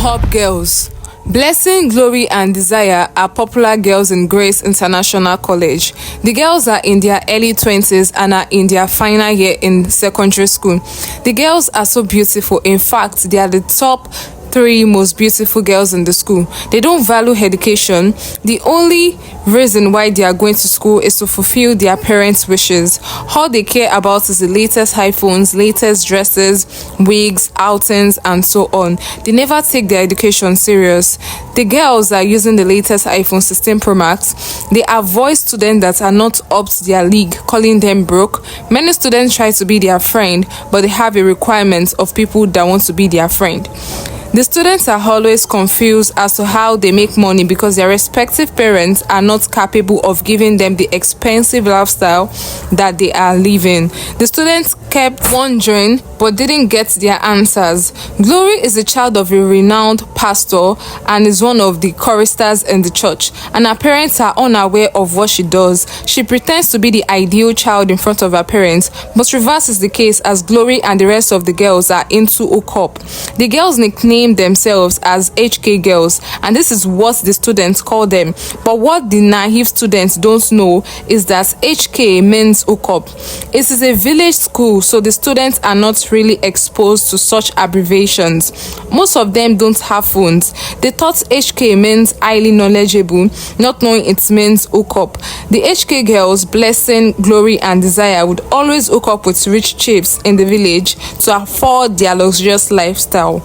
Hub girls. Blessing, Glory, and Desire are popular girls in Grace International College. The girls are in their early 20s and are in their final year in secondary school. The girls are so beautiful. In fact, they are the top 3 most beautiful girls in the school. They don't value education. The only reason why they are going to school is to fulfill their parents' wishes. All they care about is the latest iPhones, latest dresses, wigs, outings, and so on. They never take their education serious. The girls are using the latest iPhone 16 Pro Max. They avoid students that are not up to their league, calling them broke. Many students try to be their friend, but they have a requirement of people that want to be their friend. The students are always confused as to how they make money because their respective parents are not capable of giving them the expensive lifestyle that they are living. The students kept wondering but didn't get their answers. Glory is a child of a renowned pastor and is one of the choristers in the church, and her parents are unaware of what she does. She pretends to be the ideal child in front of her parents, but reverse is the case as Glory and the rest of the girls are into hookup. The girls nickname themselves as HK girls, and this is what the students call them. But what the naive students don't know is that HK means hookup. It is a village school, so the students are not really exposed to such abbreviations. Most of them don't have phones. They thought HK means highly knowledgeable, not knowing it means hookup. The HK girls, Blessing, Glory, and Desire, would always hook up with rich chiefs in the village to afford their luxurious lifestyle.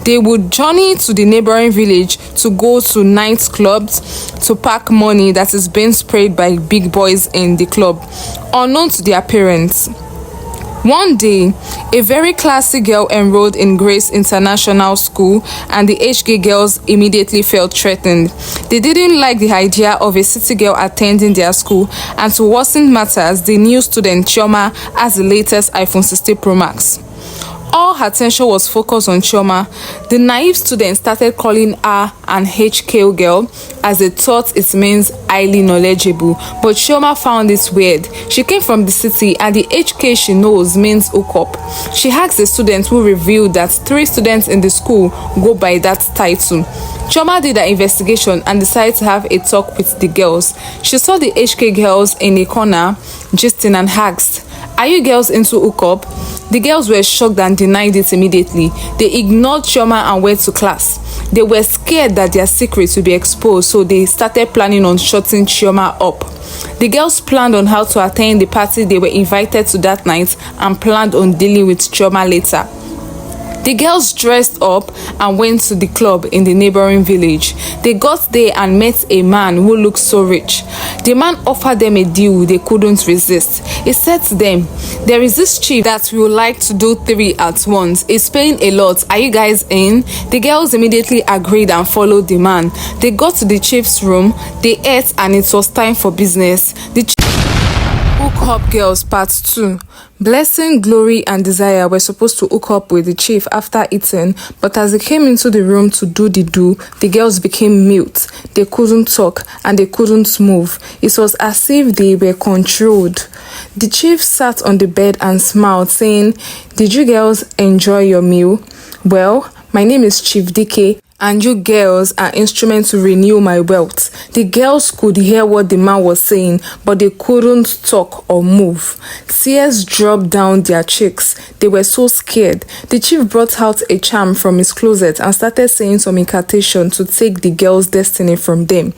They would journey to the neighboring village to go to nightclubs to pack money that is being sprayed by big boys in the club, unknown to their parents. One day, a very classy girl enrolled in Grace International School, and the HK girls immediately felt threatened. They didn't like the idea of a city girl attending their school, and to worsen matters, the new student Chioma has the latest iPhone 16 Pro Max. All her attention was focused on Chioma. The naive students started calling her an HK girl as they thought it means highly knowledgeable, but Chioma found it weird. She came from the city and the HK she knows means hookup. She asked the students, who revealed that 3 students in the school go by that title. Chioma did her investigation and decided to have a talk with the girls. She saw the HK girls in a corner, gisting, and asked, "Are you girls into hookup?" The girls were shocked and denied it immediately. They ignored Chioma and went to class. They were scared that their secrets would be exposed, so they started planning on shutting Chioma up. The girls planned on how to attend the party they were invited to that night and planned on dealing with Chioma later. The girls dressed up and went to the club in the neighboring village. They got there and met a man who looked so rich. The man offered them a deal they couldn't resist. He said to them, "There is this chief that we would like to do 3 at once. He's paying a lot. Are you guys in?" The girls immediately agreed and followed the man. They got to the chief's room, they ate, and it was time for business. Hook Up Girls Part 2. Blessing, Glory, and Desire were supposed to hook up with the chief after eating, but as they came into the room to do, the girls became mute. They couldn't talk and they couldn't move. It was as if they were controlled. The chief sat on the bed and smiled, saying, "Did you girls enjoy your meal? Well, my name is Chief DK, and you girls are instruments to renew my wealth." The girls could hear what the man was saying, but they couldn't talk or move. Tears dropped down their cheeks. They were so scared. The chief brought out a charm from his closet and started saying some incantation to take the girls' destiny from them.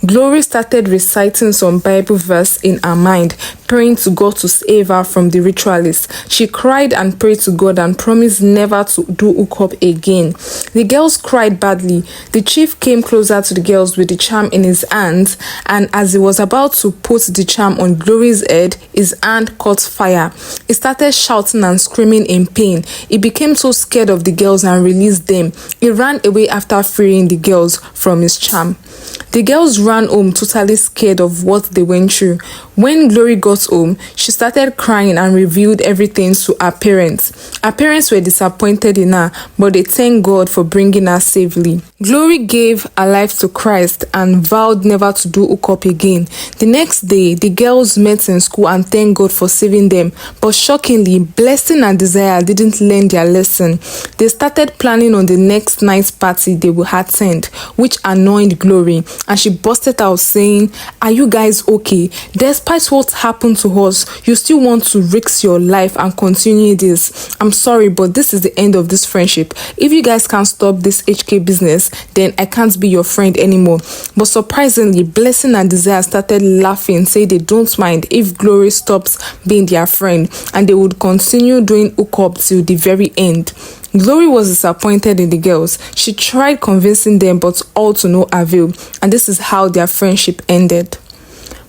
Glory started reciting some Bible verse in her mind, praying to God to save her from the ritualists. She cried and prayed to God and promised never to do hookup again. The girls cried badly. The chief came closer to the girls with the charm in his hands, and as he was about to put the charm on Glory's head, his hand caught fire. He started shouting and screaming in pain. He became so scared of the girls and released them. He ran away after freeing the girls from his charm. The girls ran home totally scared of what they went through. When Glory got home, she started crying and revealed everything to her parents. Her parents were disappointed in her, but they thanked God for bringing her safely. Glory gave her life to Christ and vowed never to do hookup again. The next day, the girls met in school and thanked God for saving them. But shockingly, Blessing and Desire didn't learn their lesson. They started planning on the next night's party they would attend, which annoyed Glory, and she busted out saying, "Are you guys okay? Despite what happened to us, you still want to risk your life and continue this. I'm sorry, but this is the end of this friendship. If you guys can't stop this HK business, then I can't be your friend anymore." But surprisingly, Blessing and Desire started laughing, saying they don't mind if Glory stops being their friend, and they would continue doing hookup till the very end. Glory was disappointed in the girls. She tried convincing them, but all to no avail, and this is how their friendship ended.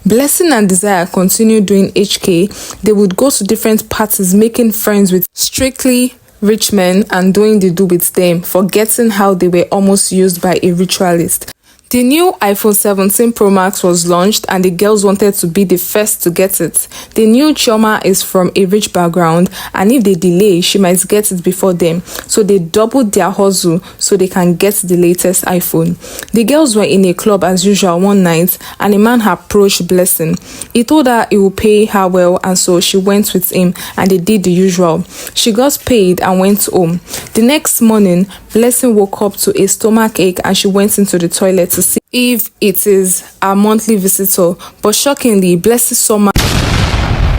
Blessing and Desire continued doing HK. They would go to different parties, making friends with strictly rich men and doing the do with them, forgetting how they were almost used by a ritualist. The new iPhone 17 Pro Max was launched and the girls wanted to be the first to get it. The new Chioma is from a rich background, and if they delay, she might get it before them. So they doubled their hustle so they can get the latest iPhone. The girls were in a club as usual one night and a man approached Blessing. He told her he would pay her well, and so she went with him and they did the usual. She got paid and went home. The next morning, Blessing woke up to a stomach ache and she went into the toilet to see if it is a monthly visitor, but shockingly, Blessing saw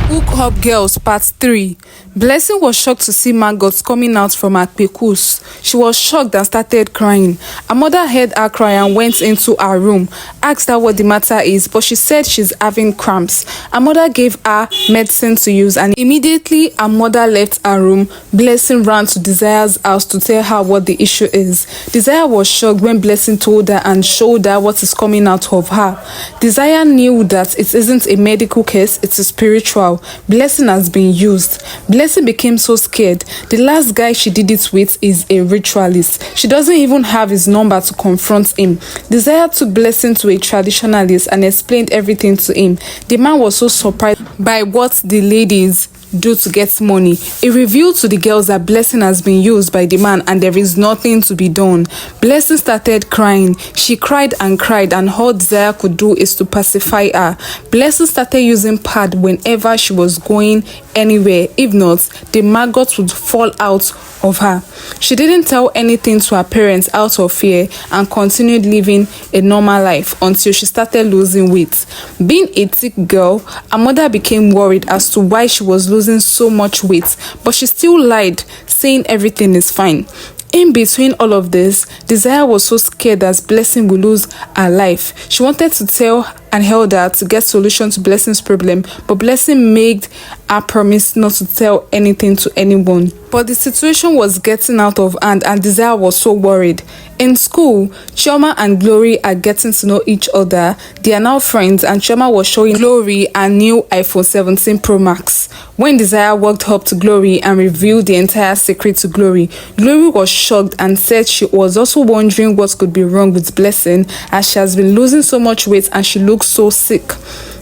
Hook Up Girls Part 3. Blessing was shocked to see maggots coming out from her pekus. She was shocked and started crying. Her mother heard her cry and went into her room, asked her what the matter is, but she said she's having cramps. Her mother gave her medicine to use, and immediately her mother left her room. Blessing ran to Desire's house to tell her what the issue is. Desire was shocked when Blessing told her and showed her what is coming out of her. Desire knew that it isn't a medical case, it's a spiritual. Blessing has been used. Blessing became so scared. The last guy she did it with is a ritualist. She doesn't even have his number to confront him. Desire took Blessing to a traditionalist and explained everything to him. The man was so surprised by what the ladies do to get money. It revealed to the girls that Blessing has been used by the man and there is nothing to be done. Blessing started crying. She cried, and all Desire could do is to pacify her. Blessing started using pad whenever she was going anywhere. If not, the maggots would fall out of her. She didn't tell anything to her parents out of fear and continued living a normal life until she started losing weight. Being a thick girl, her mother became worried as to why she was losing so much weight, but she still lied, saying everything is fine. In between all of this, Desire was so scared that Blessing would lose her life. She wanted to tell and held her to get solution to Blessing's problem, but Blessing made her promise not to tell anything to anyone. But the situation was getting out of hand and Desire was so worried. In school, Chioma and Glory are getting to know each other. They are now friends, and Chioma was showing Glory a new iPhone 17 Pro Max. When Desire walked up to Glory and revealed the entire secret to Glory, Glory was shocked and said she was also wondering what could be wrong with Blessing, as she has been losing so much weight and she looks so sick.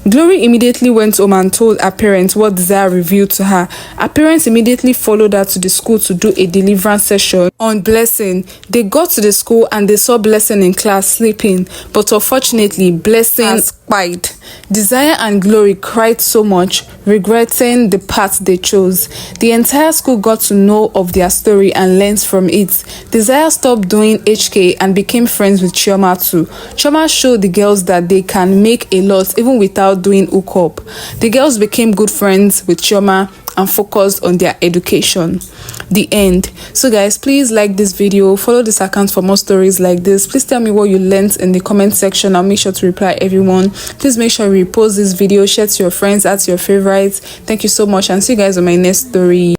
Glory immediately went home and told her parents what Desire revealed to her. Her parents immediately followed her to the school to do a deliverance session on Blessing. They got to the school and they saw Blessing in class sleeping, but unfortunately, Blessing has cried. Desire and Glory cried so much, regretting the path they chose. The entire school got to know of their story and learned from it. Desire stopped doing HK and became friends with Chioma too. Chioma showed the girls that they can make a lot even without doing hookup. The girls became good friends with Chioma and focused on their education. The end. So guys, please like this video, follow this account for more stories like this. Please tell me what you learned in the comment section. I'll make sure to reply everyone. Please make sure you repost this video, share to your friends, add to your favorites. Thank you so much, and see you guys on my next story.